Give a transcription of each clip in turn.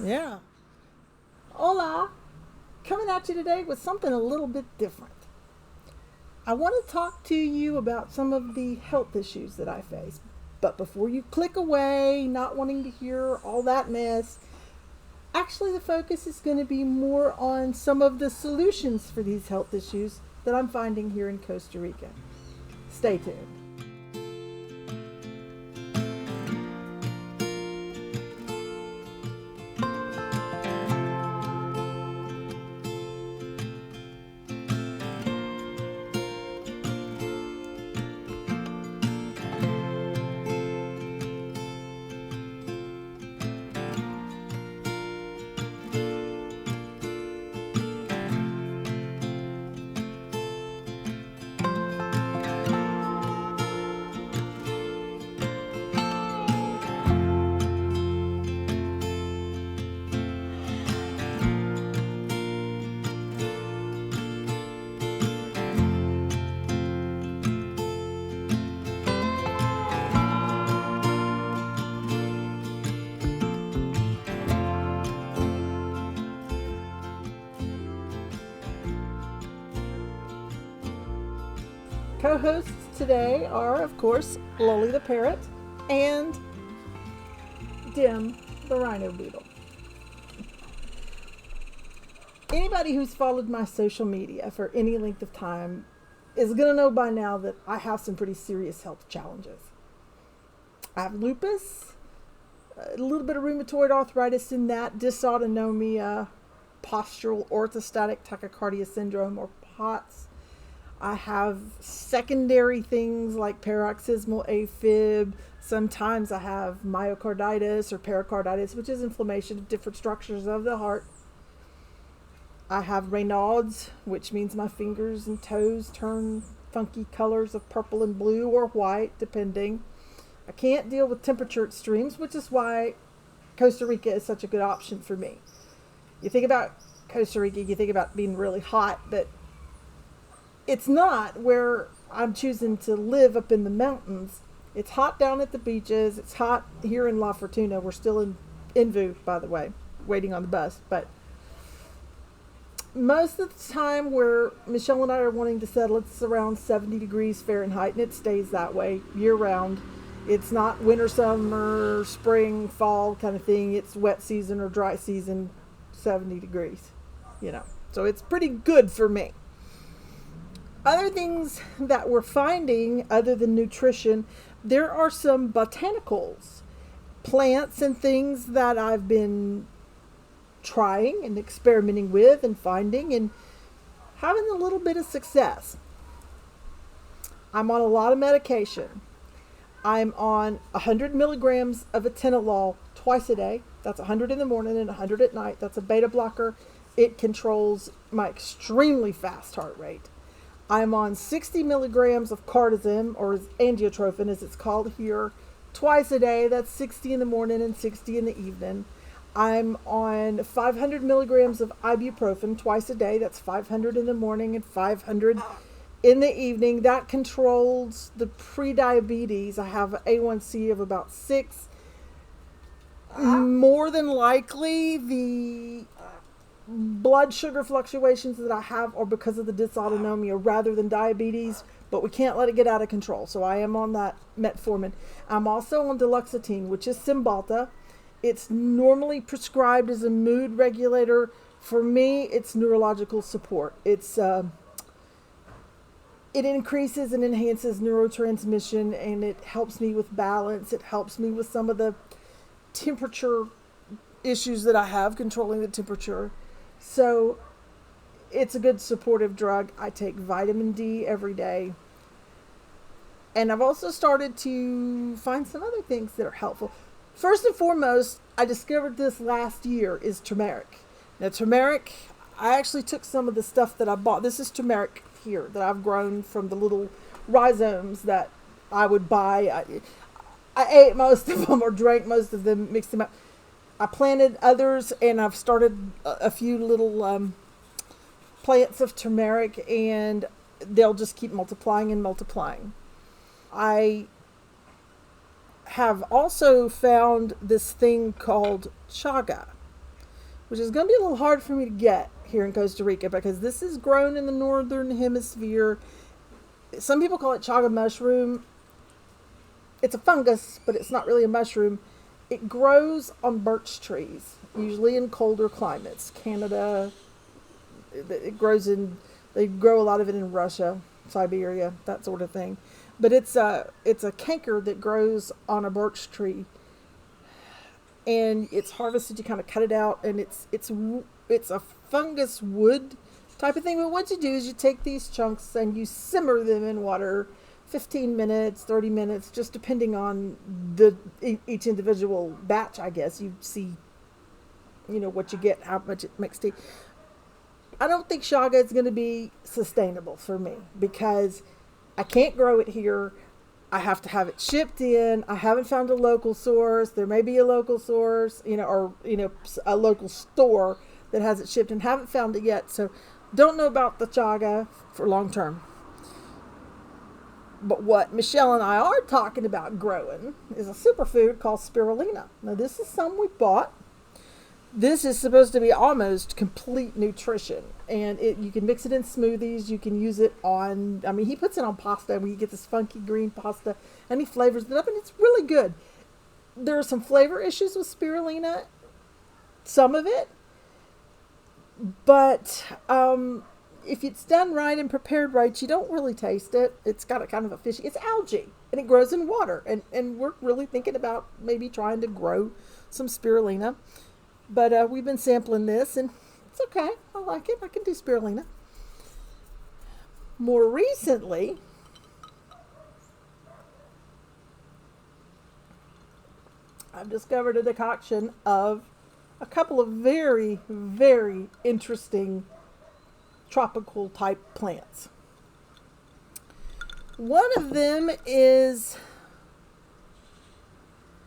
Yeah. Hola. Coming at you today with something a little bit different. I want to talk to you about some of the health issues that I face. But before you click away, not wanting to hear all that mess, actually the focus is going to be more on some of the solutions for these health issues that I'm finding here in Costa Rica. Stay tuned. Co-hosts today are, of course, Loli the parrot and Dim the rhino beetle. Anybody who's followed my social media for any length of time is going to know by now that I have some pretty serious health challenges. I have lupus, a little bit of rheumatoid arthritis in that, dysautonomia, postural orthostatic tachycardia syndrome, or POTS. I have secondary things like paroxysmal AFib. Sometimes I have myocarditis or pericarditis, which is inflammation of different structures of the heart. I have Raynaud's, which means my fingers and toes turn funky colors of purple and blue or white, depending. I can't deal with temperature extremes, which is why Costa Rica is such a good option for me. You think about Costa Rica, you think about being really hot, but it's not where I'm choosing to live up in the mountains. It's hot down at the beaches. It's hot here in La Fortuna. We're still in Invu, by the way, waiting on the bus. But most of the time where Michelle and I are wanting to settle, it's around 70 degrees Fahrenheit, and it stays that way year round. It's not winter, summer, spring, fall kind of thing. It's wet season or dry season, 70 degrees, So it's pretty good for me. Other things that we're finding, other than nutrition, there are some botanicals, plants and things that I've been trying and experimenting with and finding and having a little bit of success. I'm on a lot of medication. I'm on 100 milligrams of atenolol twice a day. That's 100 in the morning and 100 at night. That's a beta blocker. It controls my extremely fast heart rate. I'm on 60 milligrams of cardizem, or angiotrophin as it's called here, twice a day. That's 60 in the morning and 60 in the evening. I'm on 500 milligrams of ibuprofen twice a day. That's 500 in the morning and 500 in the evening. That controls the prediabetes. I have an A1C of about 6. More than likely, the blood sugar fluctuations that I have are because of the dysautonomia rather than diabetes, but we can't let it get out of control. So I am on that metformin. I'm also on duloxetine, which is Cymbalta. It's normally prescribed as a mood regulator. For me, it's neurological support. It increases and enhances neurotransmission, and it helps me with balance. It helps me with some of the temperature issues that I have, controlling the temperature. So it's a good supportive drug. I take vitamin D every day. And I've also started to find some other things that are helpful. First and foremost, I discovered this last year, is turmeric. Now, turmeric, I actually took some of the stuff that I bought. This is turmeric here that I've grown from the little rhizomes that I would buy. I ate most of them or drank most of them, mixed them up. I planted others, and I've started a few little plants of turmeric, and they'll just keep multiplying and multiplying. I have also found this thing called Chaga. which is going to be a little hard for me to get here in Costa Rica because this is grown in the northern hemisphere. Some people call it chaga mushroom. It's a fungus, but it's not really a mushroom. It grows on birch trees, usually in colder climates. Canada, they grow a lot of it in Russia, Siberia, that sort of thing. But it's a canker that grows on a birch tree, and it's harvested. You kind of cut it out, and it's a fungus wood type of thing. But what you do is you take these chunks and you simmer them in water 15 minutes, 30 minutes, just depending on each individual batch, I guess. You see, what you get, how much it makes tea. I don't think chaga is going to be sustainable for me because I can't grow it here. I have to have it shipped in. I haven't found a local source. There may be a local source, or a local store that has it shipped, and haven't found it yet. So don't know about the chaga for long term. But what Michelle and I are talking about growing is a superfood called spirulina. Now, this is some we bought. This is supposed to be almost complete nutrition. And you can mix it in smoothies. You can use it on, he puts it on pasta, and you get this funky green pasta, and he flavors it up, and it's really good. There are some flavor issues with spirulina, some of it. But if it's done right and prepared right, you don't really taste it. It's got a kind of a fishy, it's algae, and it grows in water. And we're really thinking about maybe trying to grow some spirulina. But we've been sampling this, and it's okay. I like it. I can do spirulina. More recently, I've discovered a decoction of a couple of very, very interesting tropical type plants. One of them is,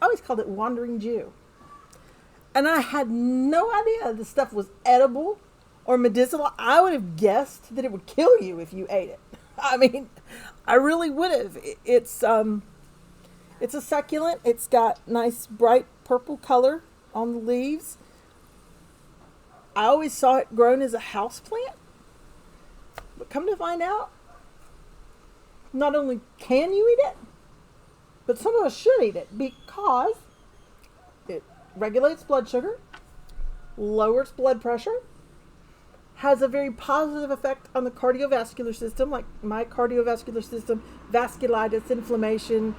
I always called it wandering Jew. And I had no idea this stuff was edible or medicinal. I would have guessed that it would kill you if you ate it. I really would have. It's a succulent. It's got nice bright purple color on the leaves. I always saw it grown as a house plant. But come to find out, not only can you eat it, but some of us should eat it because it regulates blood sugar, lowers blood pressure, has a very positive effect on the cardiovascular system, like my cardiovascular system, vasculitis, inflammation,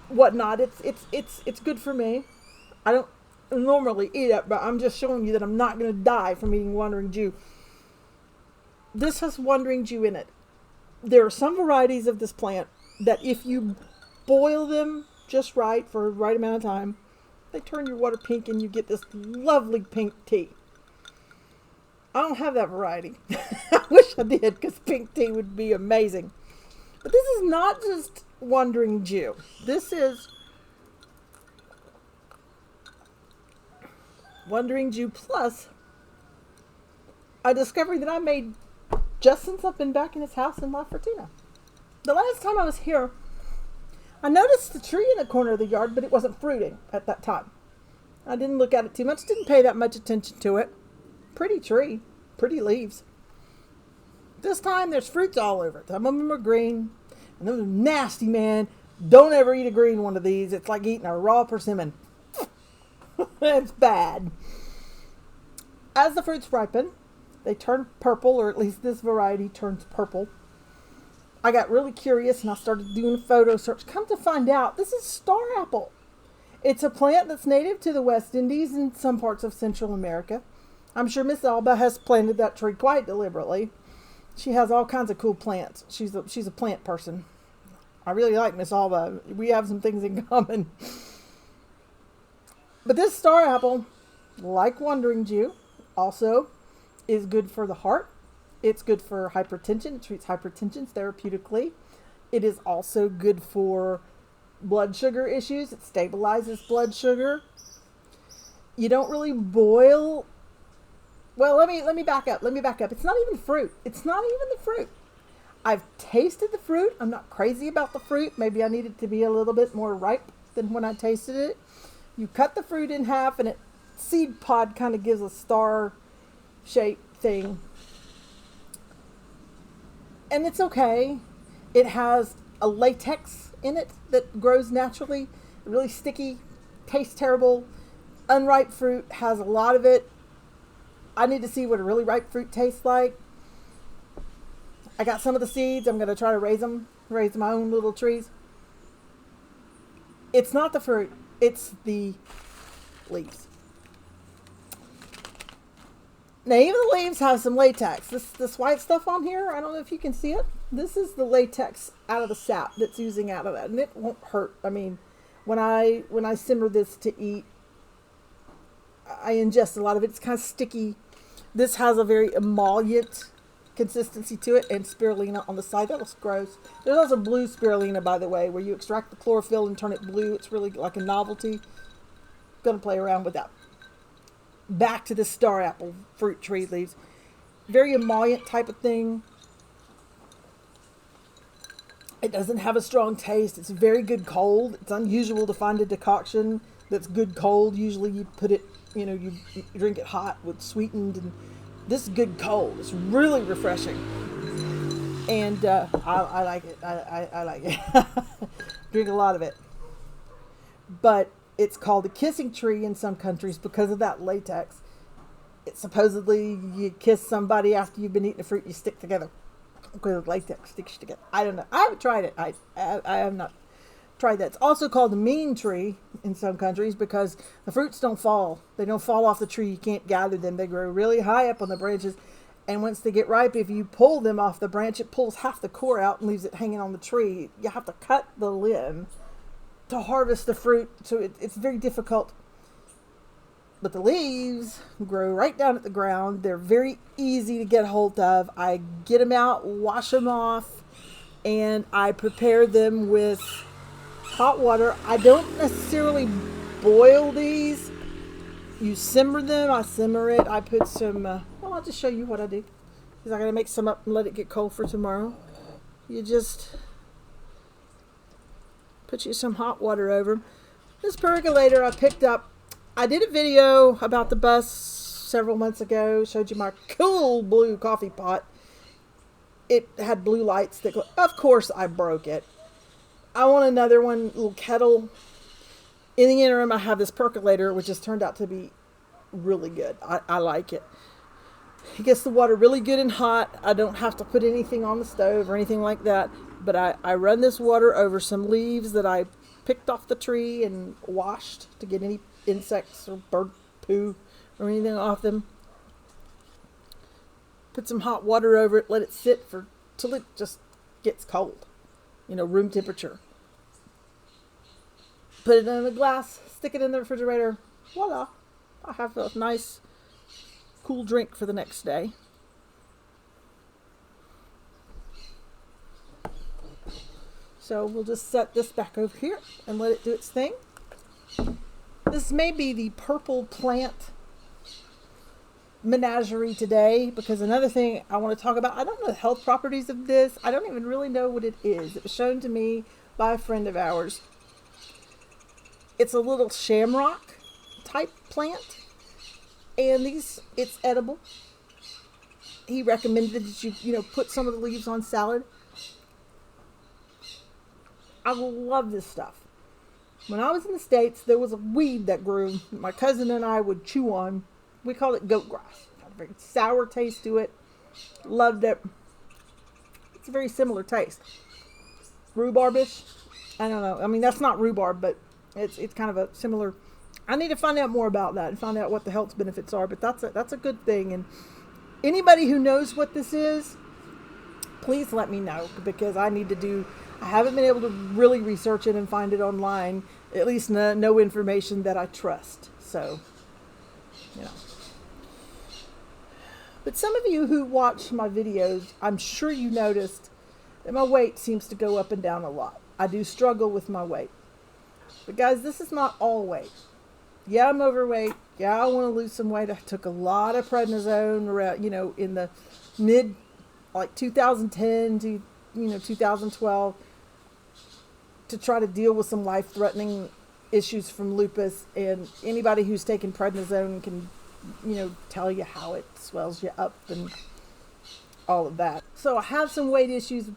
whatnot. It's good for me. I don't normally eat it, but I'm just showing you that I'm not going to die from eating wandering Jew. This has wandering Jew in it. There are some varieties of this plant that if you boil them just right for the right amount of time, they turn your water pink and you get this lovely pink tea. I don't have that variety. I wish I did, because pink tea would be amazing. But this is not just wandering Jew. This is wandering Jew plus a discovery that I made just since I've been back in his house in La Fortuna. The last time I was here, I noticed the tree in the corner of the yard, but it wasn't fruiting at that time. I didn't look at it too much, didn't pay that much attention to it. Pretty tree, pretty leaves. This time there's fruits all over it. Some of them are green, and those are nasty, man. Don't ever eat a green one of these. It's like eating a raw persimmon. It's bad. As the fruits ripen, they turn purple, or at least this variety turns purple. I got really curious and I started doing a photo search. Come to find out, this is star apple. It's a plant that's native to the West Indies and some parts of Central America. I'm sure Miss Alba has planted that tree quite deliberately. She has all kinds of cool plants. She's a plant person. I really like Miss Alba. We have some things in common. But this star apple, like wandering Jew, also is good for the heart. It's good for hypertension. It treats hypertension therapeutically. It is also good for blood sugar issues. It stabilizes blood sugar. You don't really boil. Well, let me back up. It's not even fruit. It's not even the fruit. I've tasted the fruit. I'm not crazy about the fruit. Maybe I need it to be a little bit more ripe than when I tasted it. You cut the fruit in half and it seed pod kind of gives a star shaped thing. And it's okay. It has a latex in it that grows naturally, really sticky, tastes terrible. Unripe fruit has a lot of it. I need to see what a really ripe fruit tastes like. I got some of the seeds. I'm going to try to raise my own little trees. It's not the fruit, it's the leaves. Now, even the leaves have some latex. This white stuff on here, I don't know if you can see it. This is the latex out of the sap that's oozing out of that, and it won't hurt. I mean, when I simmer this to eat, I ingest a lot of it. It's kind of sticky. This has a very emollient consistency to it, and spirulina on the side. That looks gross. There's also blue spirulina, by the way, where you extract the chlorophyll and turn it blue. It's really like a novelty. Gonna play around with that. Back to the star apple fruit tree leaves. Very emollient type of thing. It doesn't have a strong taste. It's very good cold. It's unusual to find a decoction that's good cold. Usually you put it, you drink it hot with sweetened, and this is good cold. It's really refreshing. And I like it. I like it. Drink a lot of it. But it's called a kissing tree in some countries because of that latex. It's supposedly you kiss somebody after you've been eating the fruit, you stick together. Because latex sticks together. I don't know. I haven't tried it. I have not tried that. It's also called the mean tree in some countries because the fruits don't fall. They don't fall off the tree. You can't gather them. They grow really high up on the branches. And once they get ripe, if you pull them off the branch, it pulls half the core out and leaves it hanging on the tree. You have to cut the limb to harvest the fruit. So it's very difficult. But the leaves grow right down at the ground. They're very easy to get hold of. I get them out, wash them off, and I prepare them with hot water. I don't necessarily boil these. You simmer them. I simmer it. I put some, I'll just show you what I do. Because I'm going to make some up and let it get cold for tomorrow. You just put you some hot water over them. This percolator I picked up. I did a video about the bus several months ago. Showed you my cool blue coffee pot. It had blue lights that go. Of course I broke it. I want another one, little kettle. In the interim, I have this percolator, which has turned out to be really good. I like it. It gets the water really good and hot. I don't have to put anything on the stove or anything like that. But I run this water over some leaves that I picked off the tree and washed to get any insects or bird poo or anything off them. Put some hot water over it, let it sit till it just gets cold, room temperature. Put it in a glass, stick it in the refrigerator. Voila! I have a nice cool drink for the next day. So we'll just set this back over here and let it do its thing. This may be the purple plant menagerie today, because another thing I want to talk about, I don't know the health properties of this. I don't even really know what it is. It was shown to me by a friend of ours. It's a little shamrock type plant, and it's edible. He recommended that you put some of the leaves on salad. I love this stuff. When I was in the States, there was a weed that grew. My cousin and I would chew on. We called it goat grass. It had a very sour taste to it. Loved it. It's a very similar taste. Rhubarbish. I don't know. I mean, that's not rhubarb, but it's kind of a similar. I need to find out more about that and find out what the health benefits are. But that's a good thing. And anybody who knows what this is, please let me know, because I need to do. I haven't been able to really research it and find it online. At least no information that I trust. So, But some of you who watch my videos, I'm sure you noticed that my weight seems to go up and down a lot. I do struggle with my weight. But guys, this is not all weight. Yeah, I'm overweight. Yeah, I want to lose some weight. I took a lot of prednisone around, in the mid, 2010 to, 2012. To try to deal with some life-threatening issues from lupus, and anybody who's taken prednisone can, tell you how it swells you up and all of that. So I have some weight issues,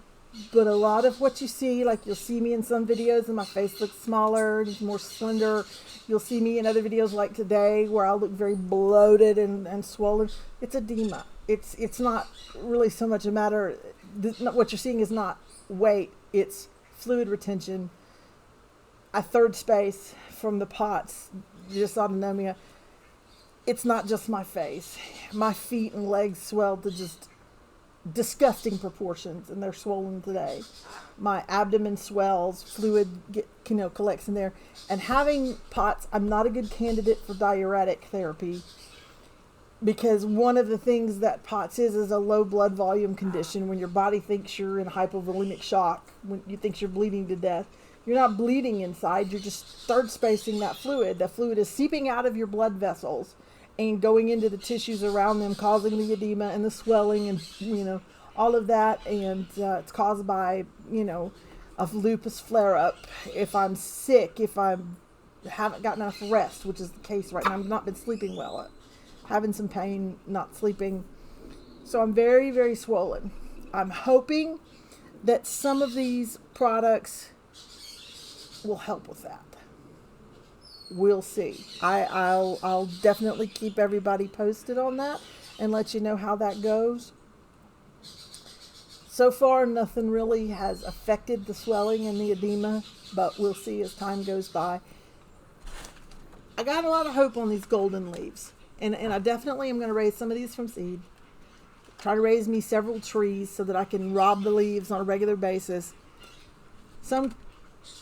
but a lot of what you see, like you'll see me in some videos and my face looks smaller and it's more slender. You'll see me in other videos like today where I'll look very bloated and swollen. It's edema. It's not really so much a matter, what you're seeing is not weight, it's fluid retention. A third space from the POTS, dysautonomia. It's not just my face. My feet and legs swell to just disgusting proportions, and they're swollen today. My abdomen swells, fluid collects in there. And having POTS, I'm not a good candidate for diuretic therapy, because one of the things that POTS is a low blood volume condition. When your body thinks you're in hypovolemic shock, when you think you're bleeding to death, you're not bleeding inside, you're just third spacing that fluid. The fluid is seeping out of your blood vessels and going into the tissues around them, causing the edema and the swelling and, all of that. And it's caused by, a lupus flare-up. If I'm sick, if I haven't gotten enough rest, which is the case right now, I've not been sleeping well, having some pain, not sleeping. So I'm very, very swollen. I'm hoping that some of these products will help with that. We'll see. I'll definitely keep everybody posted on that and let you know how that goes. So far, nothing really has affected the swelling and the edema, but we'll see as time goes by. I got a lot of hope on these golden leaves, and I definitely am going to raise some of these from seed. Try to raise me several trees so that I can rob the leaves on a regular basis. Some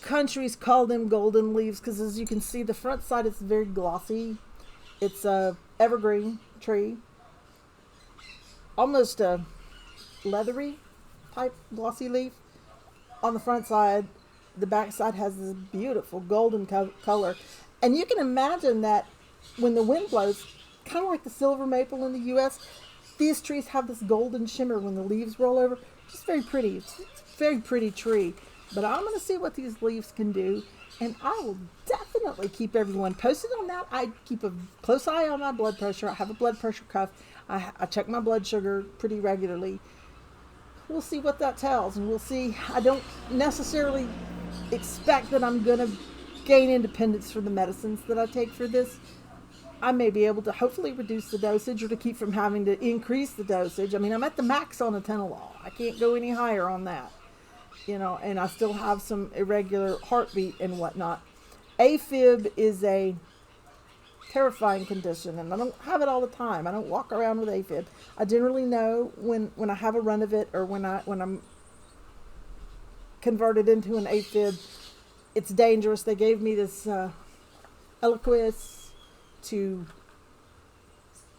countries call them golden leaves because, as you can see, the front side is very glossy. It's a evergreen tree, almost a leathery type glossy leaf on the front side. The back side has this beautiful golden color, and you can imagine that when the wind blows, kind of like the silver maple in the U.S., these trees have this golden shimmer when the leaves roll over. Just very pretty. It's a very pretty tree. But I'm going to see what these leaves can do, and I will definitely keep everyone posted on that. I keep a close eye on my blood pressure. I have a blood pressure cuff. I check my blood sugar pretty regularly. We'll see what that tells, and we'll see. I don't necessarily expect that I'm going to gain independence from the medicines that I take for this. I may be able to hopefully reduce the dosage or to keep from having to increase the dosage. I mean, I'm at the max on atenolol. I can't go any higher on that. And I still have some irregular heartbeat and whatnot. AFib is a terrifying condition, and I don't have it all the time. I don't walk around with AFib. I generally know when I have a run of it, or when I'm converted into an AFib, it's dangerous. They gave me this Eliquis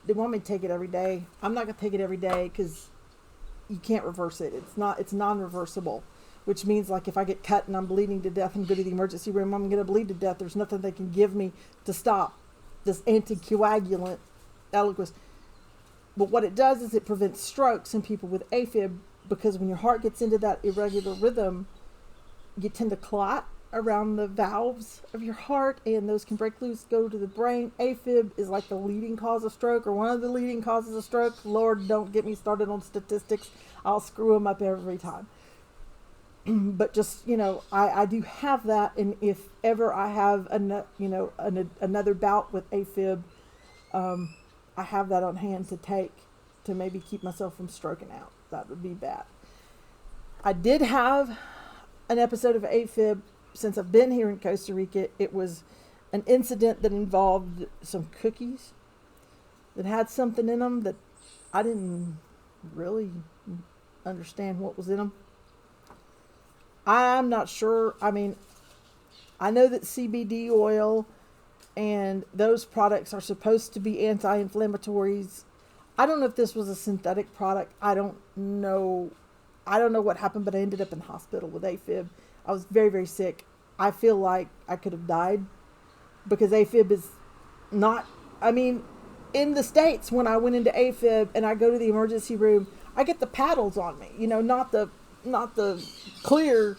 they want me to take it every day. I'm not going to take it every day because you can't reverse it. It's non-reversible. Which means, like, if I get cut and I'm bleeding to death and go to the emergency room, I'm going to bleed to death. There's nothing they can give me to stop this anticoagulant, Eliquis. But what it does is it prevents strokes in people with AFib, because when your heart gets into that irregular rhythm, you tend to clot around the valves of your heart, and those can break loose, go to the brain. AFib is like the leading cause of stroke, or one of the leading causes of stroke. Lord, don't get me started on statistics. I'll screw them up every time. But just, I do have that, and if ever I have another bout with AFib, I have that on hand to take to maybe keep myself from stroking out. That would be bad. I did have an episode of AFib since I've been here in Costa Rica. It was an incident that involved some cookies that had something in them that I didn't really understand what was in them. I'm not sure. I mean, I know that CBD oil and those products are supposed to be anti-inflammatories. I don't know if this was a synthetic product. I don't know what happened, but I ended up in the hospital with AFib. I was very, very sick. I feel like I could have died, because AFib is not, in the States, when I went into AFib and I go to the emergency room, I get the paddles on me, not the clear,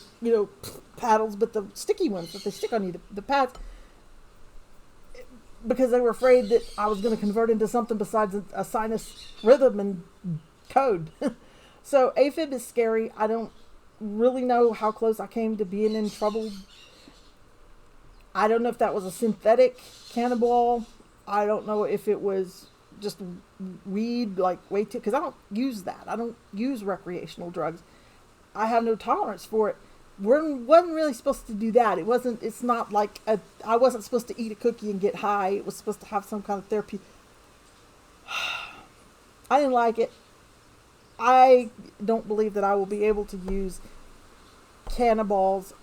paddles, but the sticky ones that they stick on you, the pads. because they were afraid that I was going to convert into something besides a sinus rhythm and code. So AFib is scary. I don't really know how close I came to being in trouble. I don't know if that was a synthetic cannabis. I don't know if it was just weed, like way too, because I don't use that. I don't use recreational drugs. I have no tolerance for it. Wasn't really supposed to do that. It's not like I wasn't supposed to eat a cookie and get high. It was supposed to have some kind of therapy. I didn't like it. I don't believe that I will be able to use cannabis.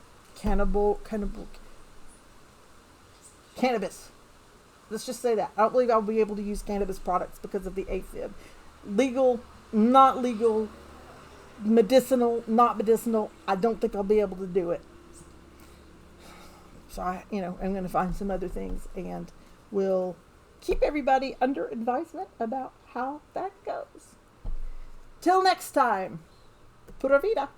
Let's just say that. I don't believe I'll be able to use cannabis products because of the AFib. Legal, not legal, medicinal, not medicinal. I don't think I'll be able to do it. So I'm going to find some other things, and we'll keep everybody under advisement about how that goes. Till next time, pura vida.